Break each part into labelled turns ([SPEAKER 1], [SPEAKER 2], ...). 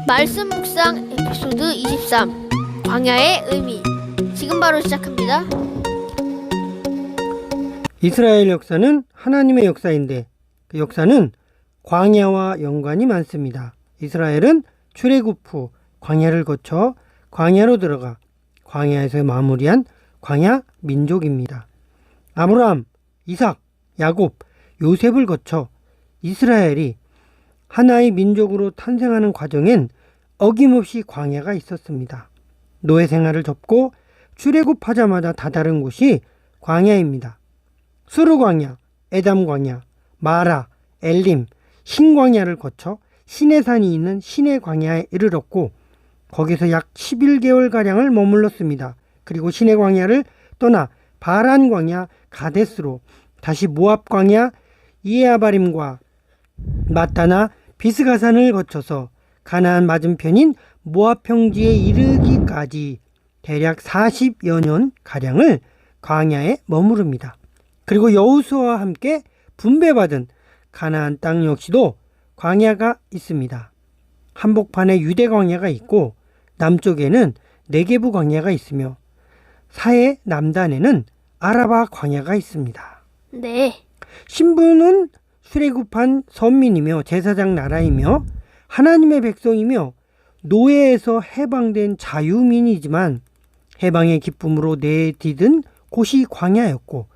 [SPEAKER 1] 말씀 묵상 에피소드 23 광야의 의미. 지금 바로 시작합니다.
[SPEAKER 2] 이스라엘 역사는 하나님의 역사인데 그 역사는 광야와 연관이 많습니다. 이스라엘은 출애굽 후 광야를 거쳐 광야로 들어가 광야에서 마무리한 광야 민족입니다. 아브라함, 이삭, 야곱, 요셉을 거쳐 이스라엘이 하나의 민족으로 탄생하는 과정엔 어김없이 광야가 있었습니다. 노예 생활을 접고 출애굽하자마자 다다른 곳이 광야입니다. 수르 광야, 에담 광야, 마라, 엘림, 신광야를 거쳐 시내산이 있는 시내 광야에 이르렀고 거기서 약 11개월가량을 머물렀습니다. 그리고 시내 광야를 떠나 바란 광야 가데스로 다시 모압 광야 이에아바림과 마타나 비스가산을 거쳐서 가나안 맞은편인 모압 평지에 이르기까지 대략 40여 년 가량을 광야에 머무릅니다. 그리고 여호수아와 함께 분배받은 가나안 땅 역시도 광야가 있습니다. 한복판에 유대 광야가 있고 남쪽에는 네게부 광야가 있으며 사해 남단에는 아라바 광야가 있습니다.
[SPEAKER 1] 네.
[SPEAKER 2] 신부는 출애굽한 선민이며 제사장 나라이며 하나님의 백성이며 노예에서 해방된 자유민이지만 해방의 기쁨으로 내디딘 곳이 광야였고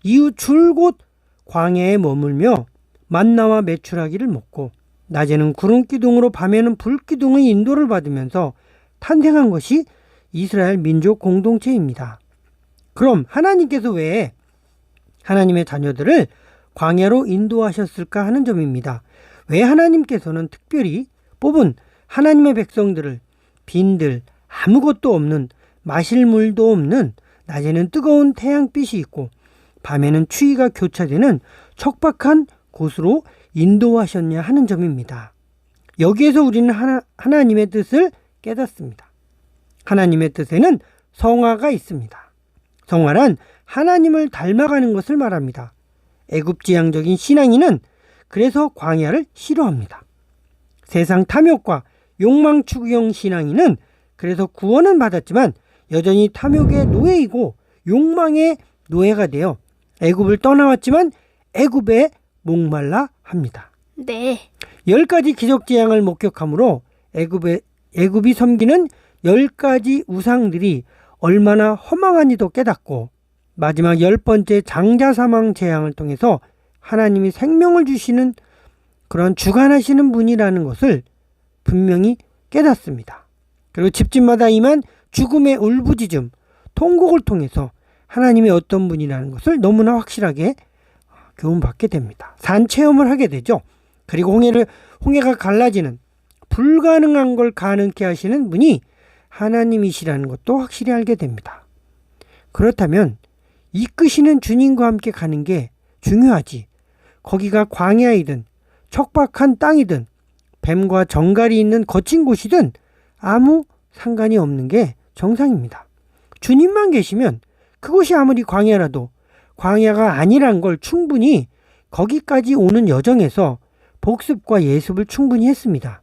[SPEAKER 2] 이후 줄곧 광야에 머물며 만나와 메추라기를 먹고 낮에는 구름기둥으로 밤에는 불기둥의 인도를 받으면서 탄생한 것이 이스라엘 민족 공동체입니다. 그럼 하나님께서 왜 하나님의 자녀들을 광야로 인도하셨을까 하는 점입니다. 왜 하나님께서는 특별히 뽑은 하나님의 백성들을 빈들 아무것도 없는 마실 물도 없는 낮에는 뜨거운 태양빛이 있고 밤에는 추위가 교차되는 척박한 곳으로 인도하셨냐 하는 점입니다. 여기에서 우리는 하나님의 뜻을 깨닫습니다. 하나님의 뜻에는 성화가 있습니다. 성화란 하나님을 닮아가는 것을 말합니다. 애굽지향적인 신앙인은 그래서 광야를 싫어합니다. 세상 탐욕과 욕망 추구형 신앙인은 그래서 구원은 받았지만 여전히 탐욕의 노예이고 욕망의 노예가 되어 애굽을 떠나왔지만 애굽에 목말라 합니다.
[SPEAKER 1] 네.
[SPEAKER 2] 10가지 기적재앙을 목격함으로 애굽이 섬기는 10가지 우상들이 얼마나 허망한지도 깨닫고 마지막 10번째 장자사망 재앙을 통해서 하나님이 생명을 주시는 그런 주관하시는 분이라는 것을 분명히 깨닫습니다. 그리고 집집마다 임한 죽음의 울부짖음, 통곡을 통해서 하나님이 어떤 분이라는 것을 너무나 확실하게 교훈받게 됩니다. 산체험을 하게 되죠. 그리고 홍해가 갈라지는 불가능한 걸 가능케 하시는 분이 하나님이시라는 것도 확실히 알게 됩니다. 그렇다면 이끄시는 주님과 함께 가는 게 중요하지. 거기가 광야이든 척박한 땅이든 뱀과 정갈이 있는 거친 곳이든 아무 상관이 없는 게 정상입니다. 주님만 계시면 그곳이 아무리 광야라도 광야가 아니란 걸 충분히 거기까지 오는 여정에서 복습과 예습을 충분히 했습니다.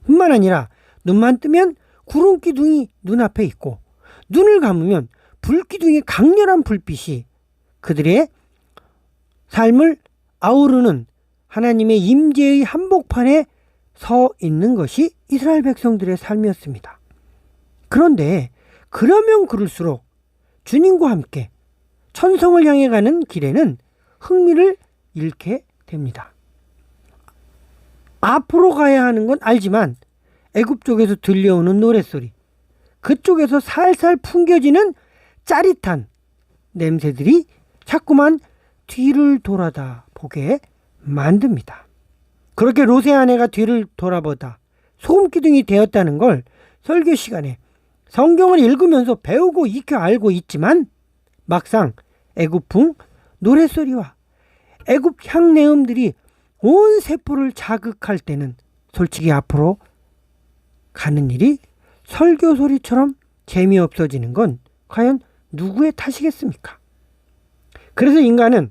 [SPEAKER 2] 뿐만 아니라 눈만 뜨면 구름기둥이 눈앞에 있고 눈을 감으면 불기둥의 강렬한 불빛이 그들의 삶을 아우르는 하나님의 임재의 한복판에 서 있는 것이 이스라엘 백성들의 삶이었습니다. 그런데 그러면 그럴수록 주님과 함께 천성을 향해 가는 길에는 흥미를 잃게 됩니다. 앞으로 가야 하는 건 알지만 애굽 쪽에서 들려오는 노랫소리, 그쪽에서 살살 풍겨지는 짜릿한 냄새들이 자꾸만 뒤를 돌아다 보게 만듭니다. 그렇게 롯의 아내가 뒤를 돌아보다 소금기둥이 되었다는 걸 설교 시간에 성경을 읽으면서 배우고 익혀 알고 있지만 막상 애굽풍 노랫소리와 애굽 향내음들이 온 세포를 자극할 때는 솔직히 앞으로 가는 일이 설교 소리처럼 재미없어지는 건 과연 누구의 탓이겠습니까? 그래서 인간은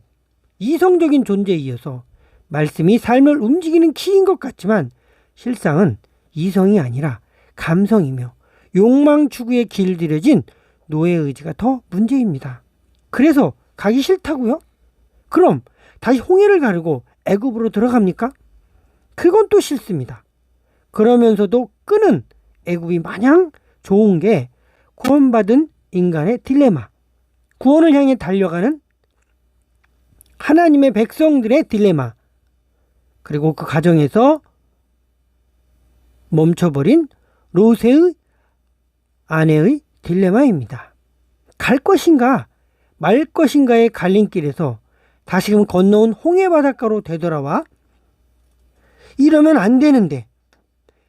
[SPEAKER 2] 이성적인 존재에 이어서 말씀이 삶을 움직이는 키인 것 같지만 실상은 이성이 아니라 감성이며 욕망 추구에 길들여진 노예 의지가 더 문제입니다. 그래서 가기 싫다고요? 그럼 다시 홍해를 가르고 애굽으로 들어갑니까? 그건 또 싫습니다. 그러면서도 끄는 애굽이 마냥 좋은 게 구원받은 인간의 딜레마, 구원을 향해 달려가는 하나님의 백성들의 딜레마, 그리고 그 과정에서 멈춰버린 롯의 아내의 딜레마입니다. 갈 것인가 말 것인가의 갈림길에서 다시금 건너온 홍해 바닷가로 되돌아와 이러면 안 되는데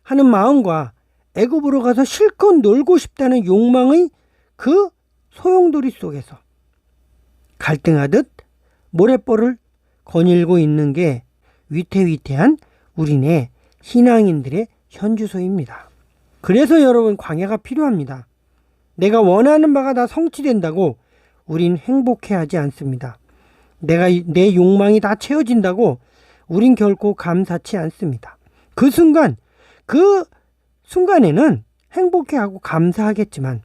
[SPEAKER 2] 하는 마음과 애굽으로 가서 실컷 놀고 싶다는 욕망의 그 소용돌이 속에서 갈등하듯 모래벌을 거닐고 있는 게 위태위태한 우리네 신앙인들의 현주소입니다. 그래서 여러분, 광야가 필요합니다. 내가 원하는 바가 다 성취된다고 우린 행복해하지 않습니다. 내 욕망이 다 채워진다고 우린 결코 감사치 않습니다. 그 순간에는 행복해하고 감사하겠지만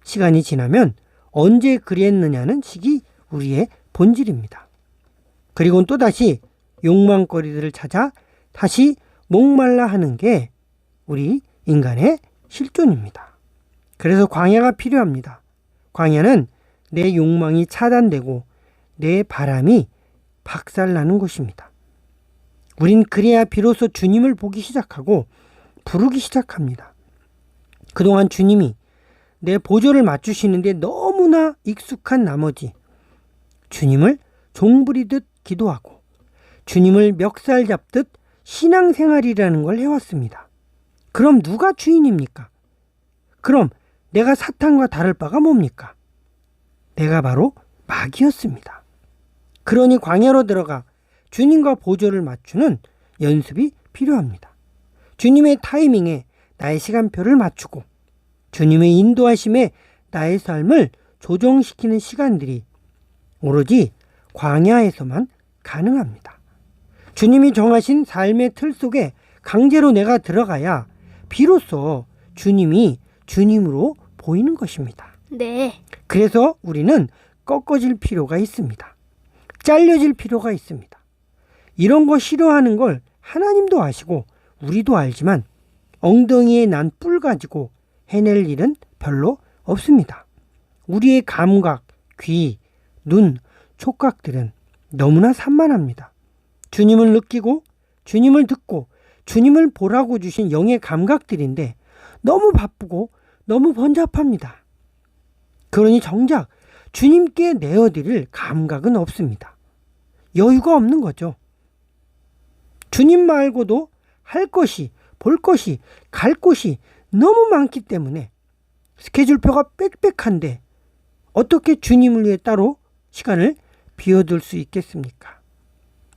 [SPEAKER 2] 시간이 지나면 언제 그랬느냐는 식이 우리의 본질입니다. 그리고 또다시 욕망거리들을 찾아 다시 목말라 하는 게 우리 인간의 실존입니다. 그래서 광야가 필요합니다. 광야는 내 욕망이 차단되고 내 바람이 박살나는 곳입니다. 우린 그래야 비로소 주님을 보기 시작하고 부르기 시작합니다. 그동안 주님이 내 보조를 맞추시는데 너무나 익숙한 나머지 주님을 종부리듯 기도하고 주님을 멱살 잡듯 신앙생활이라는 걸 해왔습니다. 그럼 누가 주인입니까? 그럼 내가 사탄과 다를 바가 뭡니까? 내가 바로 마귀였습니다. 그러니 광야로 들어가 주님과 보조를 맞추는 연습이 필요합니다. 주님의 타이밍에 나의 시간표를 맞추고 주님의 인도하심에 나의 삶을 조정시키는 시간들이 오로지 광야에서만 가능합니다. 주님이 정하신 삶의 틀 속에 강제로 내가 들어가야 비로소 주님이 주님으로 보이는 것입니다.
[SPEAKER 1] 네.
[SPEAKER 2] 그래서 우리는 꺾어질 필요가 있습니다. 잘려질 필요가 있습니다. 이런 거 싫어하는 걸 하나님도 아시고 우리도 알지만 엉덩이에 난 뿔 가지고 해낼 일은 별로 없습니다. 우리의 감각, 귀, 눈, 촉각들은 너무나 산만합니다. 주님을 느끼고 주님을 듣고 주님을 보라고 주신 영의 감각들인데 너무 바쁘고 너무 번잡합니다. 그러니 정작 주님께 내어드릴 감각은 없습니다. 여유가 없는 거죠. 주님 말고도 할 것이, 볼 것이, 갈 곳이 너무 많기 때문에 스케줄표가 빽빽한데 어떻게 주님을 위해 따로 시간을 비워둘 수 있겠습니까?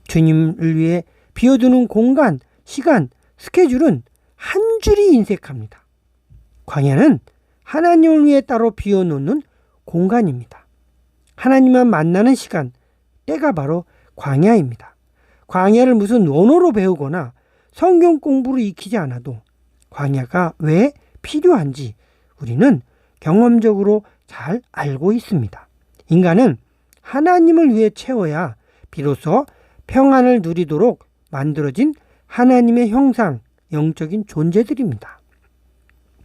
[SPEAKER 2] 주님을 위해 비워두는 공간, 시간, 스케줄은 한 줄이 인색합니다. 광야는 하나님을 위해 따로 비워놓는 공간입니다. 하나님만 만나는 시간, 때가 바로 광야입니다. 광야를 무슨 원어로 배우거나 성경 공부로 익히지 않아도 광야가 왜 필요한지 우리는 경험적으로 잘 알고 있습니다. 인간은 하나님을 위해 채워야 비로소 평안을 누리도록 만들어진 하나님의 형상, 영적인 존재들입니다.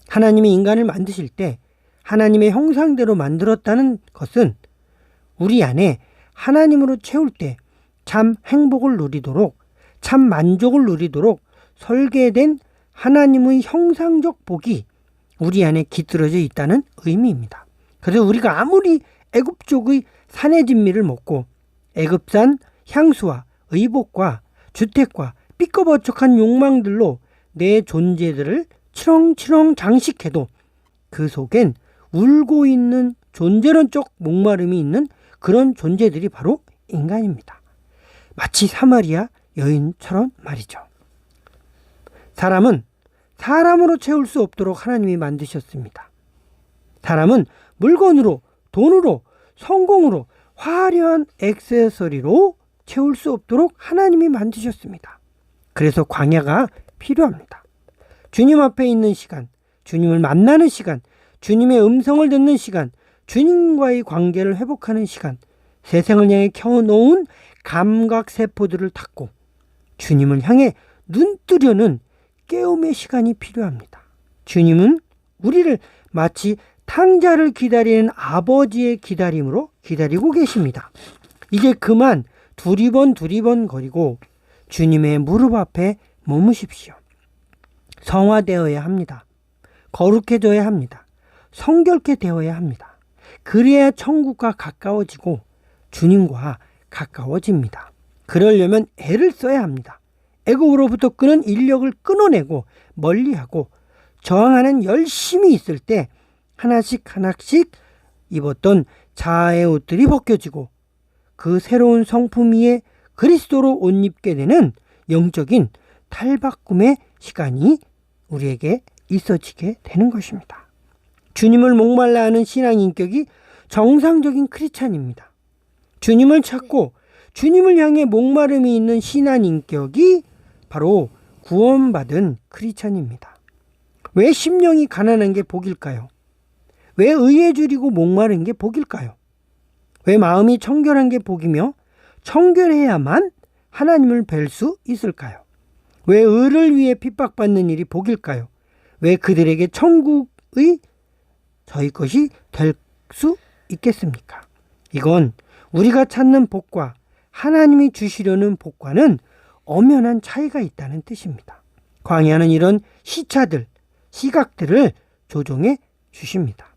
[SPEAKER 2] 하나님이 인간을 만드실 때 하나님의 형상대로 만들었다는 것은 우리 안에 하나님으로 채울 때 참 행복을 누리도록, 참 만족을 누리도록 설계된 하나님의 형상적 복이 우리 안에 깃들어져 있다는 의미입니다. 그래서 우리가 아무리 애굽족의 산의 진미를 먹고 애굽산 향수와 의복과 주택과 삐꺼번쩍한 욕망들로 내 존재들을 치렁치렁 장식해도 그 속엔 울고 있는 존재론적 목마름이 있는 그런 존재들이 바로 인간입니다. 마치 사마리아 여인처럼 말이죠. 사람은 사람으로 채울 수 없도록 하나님이 만드셨습니다. 사람은 물건으로, 돈으로, 성공으로, 화려한 액세서리로 채울 수 없도록 하나님이 만드셨습니다. 그래서 광야가 필요합니다. 주님 앞에 있는 시간, 주님을 만나는 시간, 주님의 음성을 듣는 시간, 주님과의 관계를 회복하는 시간, 세상을 향해 켜놓은 감각세포들을 닫고 주님을 향해 눈뜨려는 깨움의 시간이 필요합니다. 주님은 우리를 마치 탕자를 기다리는 아버지의 기다림으로 기다리고 계십니다. 이제 그만 두리번 거리고 주님의 무릎 앞에 머무십시오. 성화되어야 합니다. 거룩해져야 합니다. 성결케 되어야 합니다. 그래야 천국과 가까워지고 주님과 가까워집니다. 그러려면 애를 써야 합니다. 애굽으로부터 끄는 인력을 끊어내고 멀리하고 저항하는 열심이 있을 때 하나씩 입었던 자아의 옷들이 벗겨지고 그 새로운 성품 위에 그리스도로 옷 입게 되는 영적인 탈바꿈의 시간이 우리에게 있어지게 되는 것입니다. 주님을 목말라 하는 신앙 인격이 정상적인 크리스찬입니다. 주님을 찾고 주님을 향해 목마름이 있는 신앙 인격이 바로 구원받은 크리스찬입니다. 왜 심령이 가난한 게 복일까요? 왜 의에 줄이고 목마른 게 복일까요? 왜 마음이 청결한 게 복이며 청결해야만 하나님을 뵐 수 있을까요? 왜 의를 위해 핍박받는 일이 복일까요? 왜 그들에게 천국의 저희 것이 될 수 있겠습니까? 이건 우리가 찾는 복과 하나님이 주시려는 복과는 엄연한 차이가 있다는 뜻입니다. 광야는 이런 시차들, 시각들을 조정해 주십니다.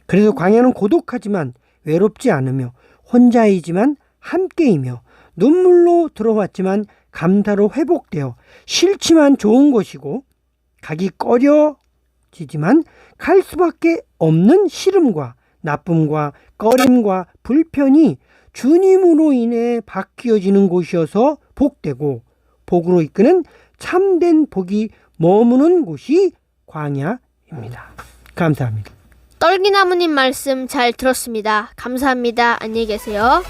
[SPEAKER 2] 그래서 광야는 고독하지만 외롭지 않으며 혼자이지만 함께이며 눈물로 들어왔지만 감사로 회복되어 싫지만 좋은 것이고 가기 꺼려지지만 갈 수밖에 없는 싫음과 나쁨과 꺼림과 불편이 주님으로 인해 바뀌어지는 곳이어서 복되고 복으로 이끄는 참된 복이 머무는 곳이 광야입니다. 감사합니다.
[SPEAKER 1] 떨기나무님 말씀 잘 들었습니다. 감사합니다. 안녕히 계세요.